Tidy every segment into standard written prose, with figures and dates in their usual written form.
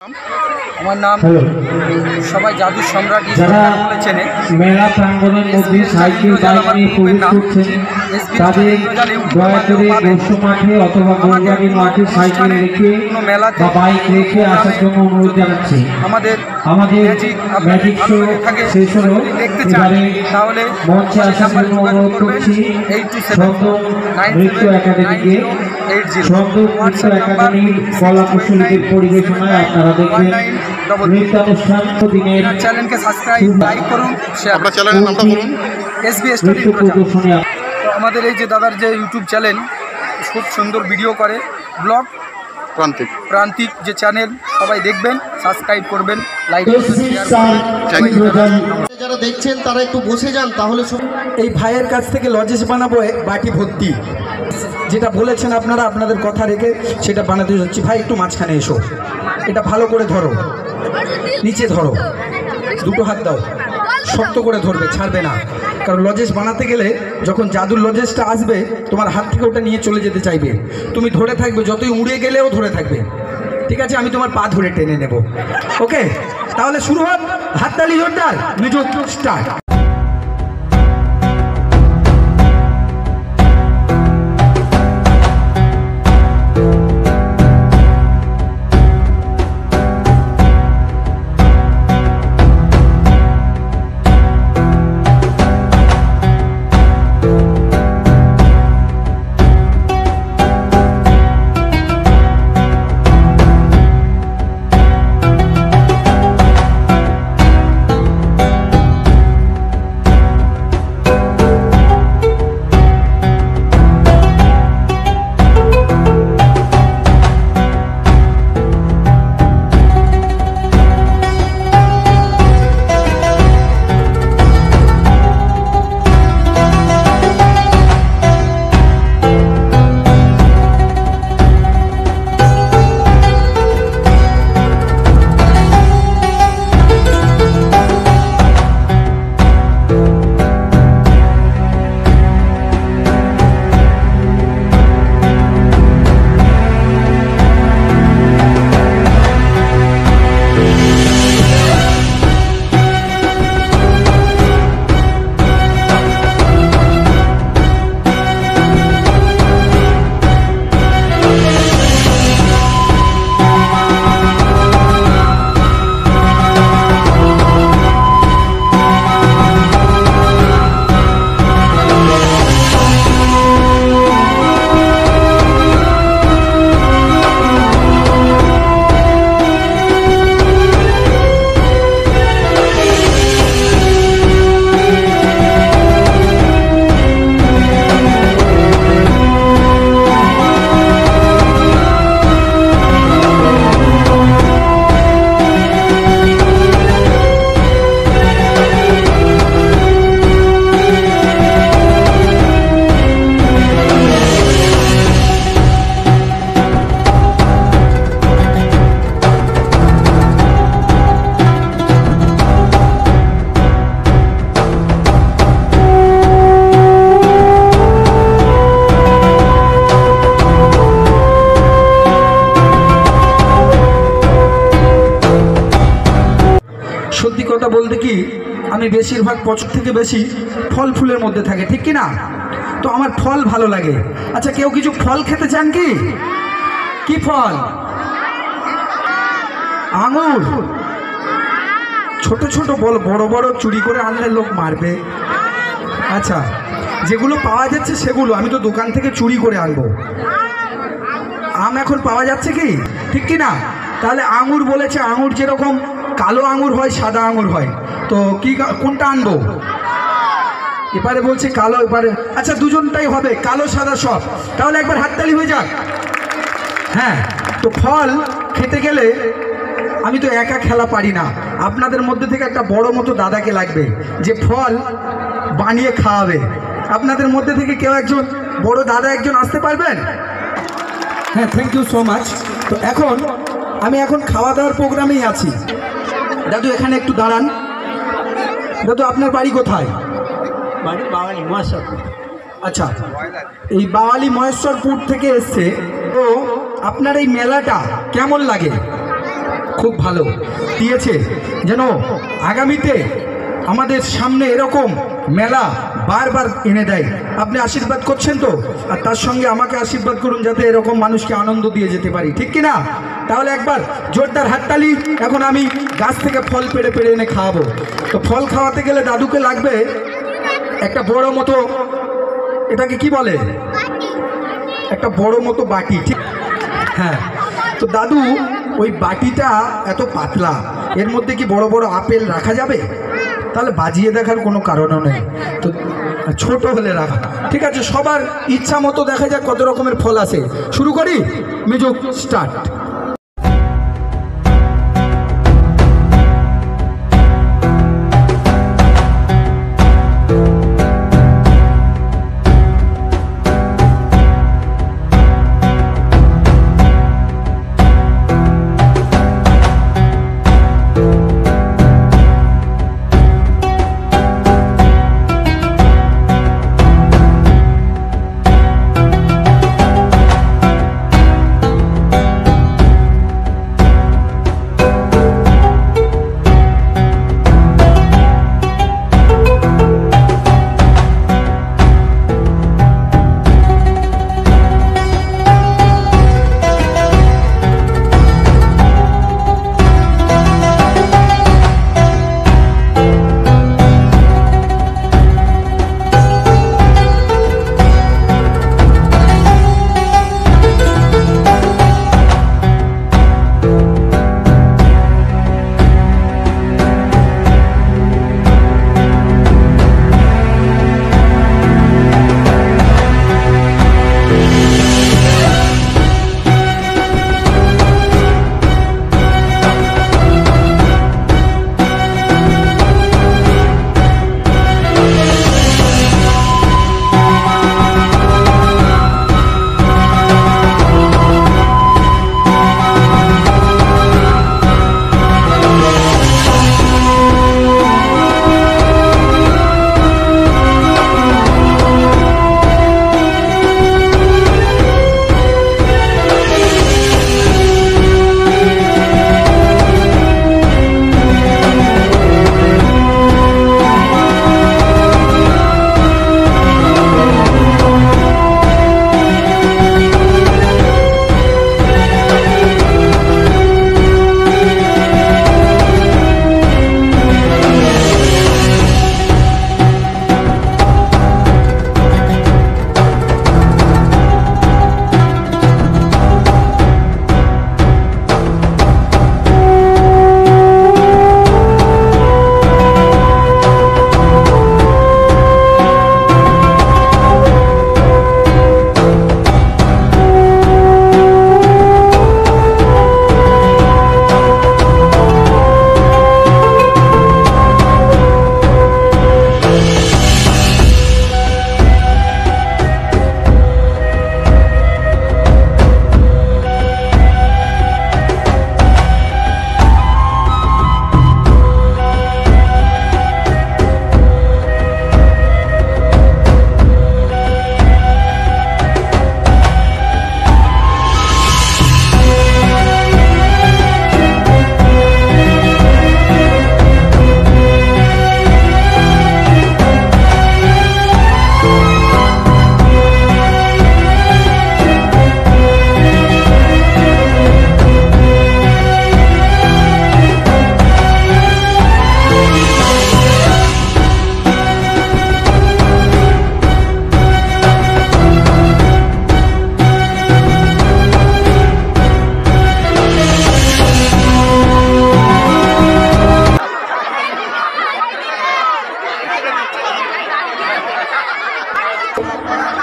আমার নাম সবাই জাদু সম্রাট বলে চেনে। মেলা প্রাঙ্গণের মধ্যে সাইকেল বাইক নিয়ে প্রবেশ করছেন তাদের দয়া করে দর্শক মাঠে অথবা গোলবাড়ি মাঠে সাইকেল রেখে বা বাইক রেখে আসার জন্য অনুরোধ জানাচ্ছি। আমাদের ম্যাজিক শো শেষ হলো, এবারে মঞ্চে আসার জন্য অনুরোধ করছি সন্দন নৃত্য একাডেমিকে। সন্দন নৃত্য একাডেমির কলা কুশলীদের পরিবেশনায় আপনারা দেখবেন নৃত্যানুষ্ঠান দিনের চ্যানেলকে সাবস্ক্রাইব লাইক করুন, আপনার চ্যানেলের নামটা বলুন। SBS নৃত্য প্রদর্শনী। তো আমাদের এই যে দাদার যে ইউটিউব চ্যানেল, খুব সুন্দর ভিডিও করে, ব্লগ প্রান্তিক যে চ্যানেল, সবাই দেখবেন, সাবস্ক্রাইব করবেন, লাইক করবেন, যারা দেখছেন তারা একটু বসে যান, তাহলে এই ভাইয়ের কাছ থেকে লজেস বানাবো বাটি ভর্তি, যেটা বলেছেন আপনারা আপনাদের কথা রেখে সেটা বানাতে যাচ্ছি। ভাই একটু মাঝখানে এসো, এটা ভালো করে ধরো, নিচে ধরো, দুটো হাত দাও, শক্ত করে ধরবে, ছাড়বে না। কারণ লজেস বানাতে গেলে যখন জাদুর লজেসটা আসবে তোমার হাত থেকে ওটা নিয়ে চলে যেতে চাইবে, তুমি ধরে থাকবে, যতই উড়ে গেলেও ধরে থাকবে, ঠিক আছে? আমি তোমার পা ধরে টেনে নেব, ওকে? তাহলে শুরু হোক, হাততালি জোরদার, মিউজিক স্টার্ট। সত্যি কথা বলতে কি, আমি বেশিরভাগ পছন্দ থেকে বেশি ফল ফুলের মধ্যে থাকে, ঠিক কি না? তো আমার ফল ভালো লাগে। আচ্ছা, কেউ কিছু ফল খেতে চান কি? কি ফল? আঙুর। ছোট ছোট বড় বড় চুরি করে আনলে লোক মারবে। আচ্ছা, যেগুলো পাওয়া যাচ্ছে সেগুলো, আমি তো দোকান থেকে চুরি করে আনবো। আম এখন পাওয়া যাচ্ছে কি, ঠিক কি না? তাহলে আঙুর বলেছে, আঙুর যেরকম কালো আঙুর হয়, সাদা আঙুর হয়, তো কি কোনটা আনবো? এবারে বলছে কালো, এবারে আচ্ছা দুজনটাই হবে, কালো সাদা সব। তাহলে একবার হাততালি হয়ে যাক। হ্যাঁ, তো ফল খেতে গেলে আমি তো একা খেলা পারি না, আপনাদের মধ্যে থেকে একটা বড় মতো দাদাকে লাগবে যে ফল বানিয়ে খাওয়াবে। আপনাদের মধ্যে থেকে কেউ একজন বড় দাদা একজন আসতে পারবেন? হ্যাঁ, থ্যাংক ইউ সো মাচ। তো আমি এখন খাওয়া দাওয়ার প্রোগ্রামেই আছি। দাদু এখানে একটু দাঁড়ান। দাদু আপনার বাড়ি কোথায়? বাড়ি বাওয়ালি মহেশ্বরপুর। আচ্ছা, এই বাওয়ালি মহেশ্বরপুর থেকে এসছে। তো আপনার এই মেলাটা কেমন লাগে? খুব ভালো দিয়েছে, যেন আগামীতে আমাদের সামনে এরকম মেলা বারবার এনে দেয়। আপনি আশীর্বাদ করছেন তো, আর তার সঙ্গে আমাকে আশীর্বাদ করুন যাতে এরকম মানুষকে আনন্দ দিয়ে যেতে পারি, ঠিক কি না? তাহলে একবার জোরদার হাততালি। এখন আমি গাছ থেকে ফল পেড়ে পেড়ে এনে খাওয়াবো। তো ফল খাওয়াতে গেলে দাদুকে লাগবে একটা বড় মতো, এটাকে কি বলে, একটা বড় মতো বাটি, ঠিক? হ্যাঁ, তো দাদু ওই বাটিটা এত পাতলা, এর মধ্যে কি বড় বড় আপেল রাখা যাবে? তাহলে বাজিয়ে দেখার কোনো কারণও নেই, তো ছোট হলে রাখা। ঠিক আছে, সবার ইচ্ছা মতো দেখা যাক কত রকমের ফল আছে। শুরু করি, মিউজিক স্টার্ট।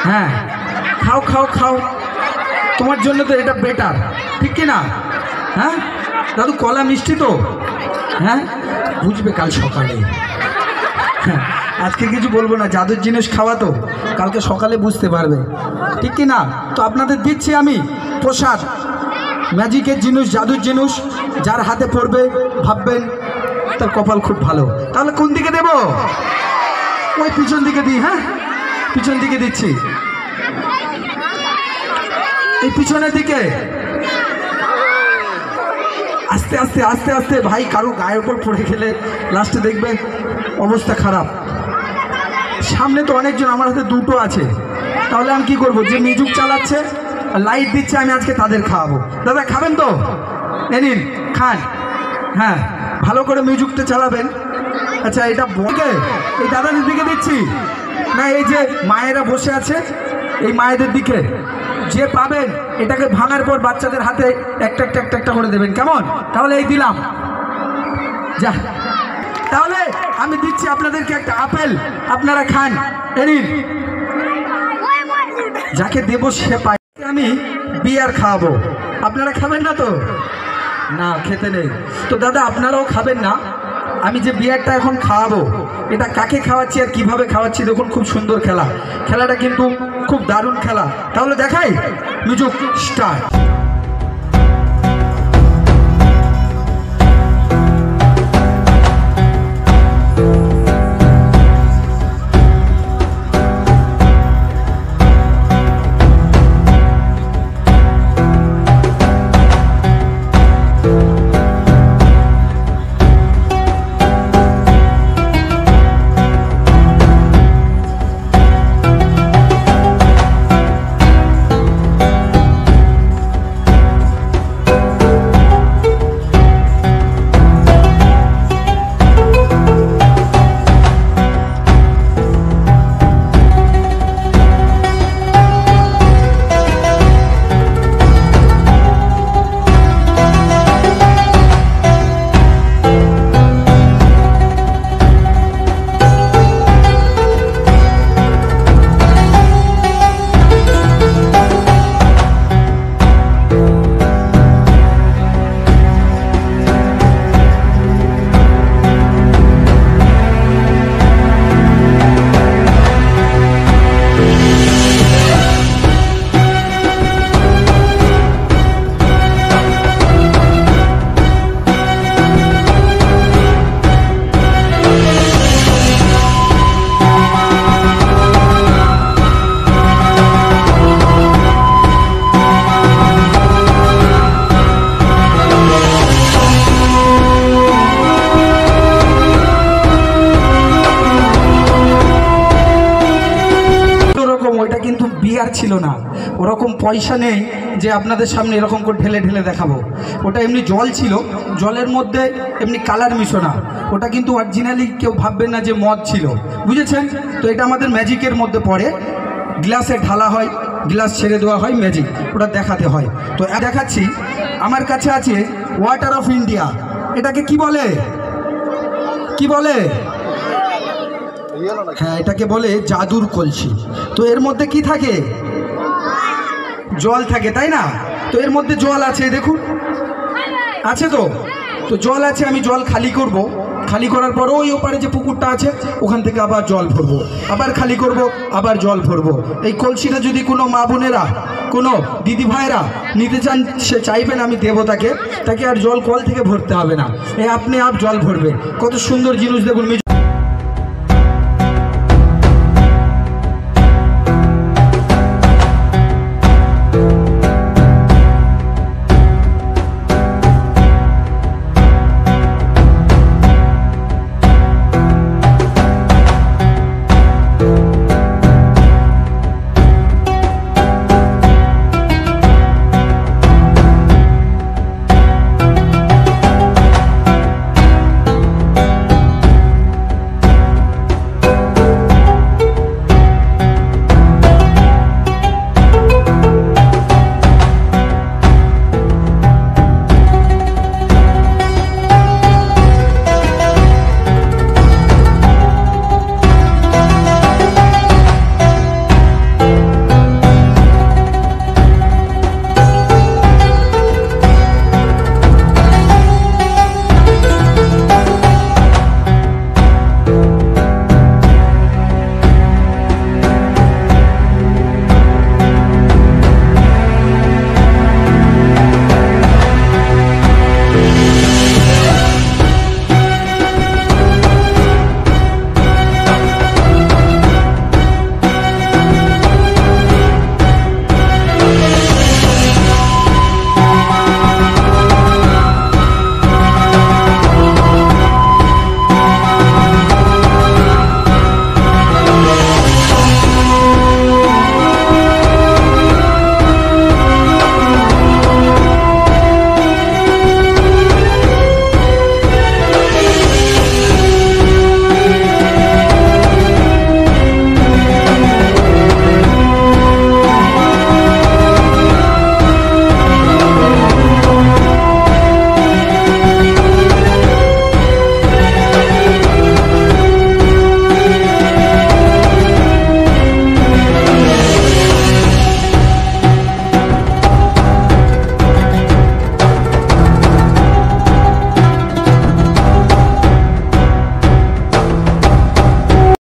হ্যাঁ, খাও খাও খাও, তোমার জন্য তো এটা বেটার, ঠিক কি না? হ্যাঁ দাদু, কলা মিষ্টি তো, হ্যাঁ বুঝবে কাল সকালে। হ্যাঁ, আজকে কিছু বলবো না, জাদুর জিনিস খাওয়া তো, কালকে সকালে বুঝতে পারবে, ঠিক কি না? তো আপনাদের দিচ্ছি আমি প্রসাদ, ম্যাজিকের জিনিস, জাদুর জিনিস, যার হাতে পড়বে ভাববেন তার কপাল খুব ভালো। তাহলে কোন দিকে দেব? ওই পিছন দিকে দিই। হ্যাঁ, পিছন দিকে দিচ্ছি, এই পিছনের দিকে। আস্তে আস্তে আস্তে আস্তে ভাই, কারো গায়ের ওপর পড়ে গেলে লাস্টে দেখবেন অবস্থা খারাপ। সামনে তো অনেকজন, আমার হাতে দুটো আছে, তাহলে আমি কি করব? যে মিউজিক চালাচ্ছে লাইট দিচ্ছে, আমি আজকে তাদের খাওয়াবো। দাদা খাবেন তো? এ নিন, খান। হ্যাঁ, ভালো করে মিউজিকটা চালাবেন। আচ্ছা, এটা বকে এই দাদাদের দিকে দিচ্ছি না, এই যে মায়েরা বসে আছে এই মায়েদের দিকে, যে পাবেন এটাকে ভাঙার পর বাচ্চাদের হাতে একটা একটা একটা একটা করে দেবেন, কেমন? তাহলে এই দিলাম, যা। তাহলে আমি দিচ্ছি আপনাদেরকে একটা আপেল, আপনারা খান। এ নিন, যাকে দেবো সে পায়। আমি বিয়ার খাওয়াবো, আপনারা খাবেন না তো? না, খেতে নেই তো দাদা, আপনারাও খাবেন না। আমি যে বিয়ারটা এখন খাওয়াবো, এটা কাকে খাওয়াচ্ছি আর কিভাবে খাওয়াচ্ছি দেখুন। খুব সুন্দর খেলা, খেলাটা কিন্তু খুব দারুণ খেলা। তাহলে দেখাই, মিউজিক স্টার্ট। বিয়ার ছিল না, ওরকম পয়সা নেই যে আপনাদের সামনে এরকম করে ঢেলে ঢেলে দেখাবো। ওটা এমনি জল ছিল, জলের মধ্যে এমনি কালার মিশোনা। ওটা কিন্তু অরিজিনালি কেউ ভাববেন না যে মদ ছিল, বুঝেছেন তো? এটা আমাদের ম্যাজিকের মধ্যে পড়ে, গ্লাসে ঢালা হয়, গ্লাস ছেড়ে দেওয়া হয়, ম্যাজিক ওটা দেখাতে হয়। তো দেখাচ্ছি, আমার কাছে আছে ওয়াটার অফ ইন্ডিয়া। এটাকে কি বলে? কি বলে? হ্যাঁ, এটাকে বলে জাদুর কলসি। তো এর মধ্যে কি থাকে? জল থাকে, তাই না? তো এর মধ্যে জল আছে, দেখুন, আছে তো? তো জল আছে, আমি জল খালি করব, খালি করার পর ওই ওপারে যে পুকুরটা আছে ওখান থেকে আবার জল ভরবো, আবার খালি করব, আবার জল ভরবো। এই কলসিটা যদি কোনো মা বোনেরা, কোনো দিদি ভাইরা নিতে চান, সে চাইবেন আমি দেবো তাকে, তাকে আর জল কল থেকে ভরতে হবে না, আপনি আপ জল ভরবে। কত সুন্দর জিনিস দেখুন।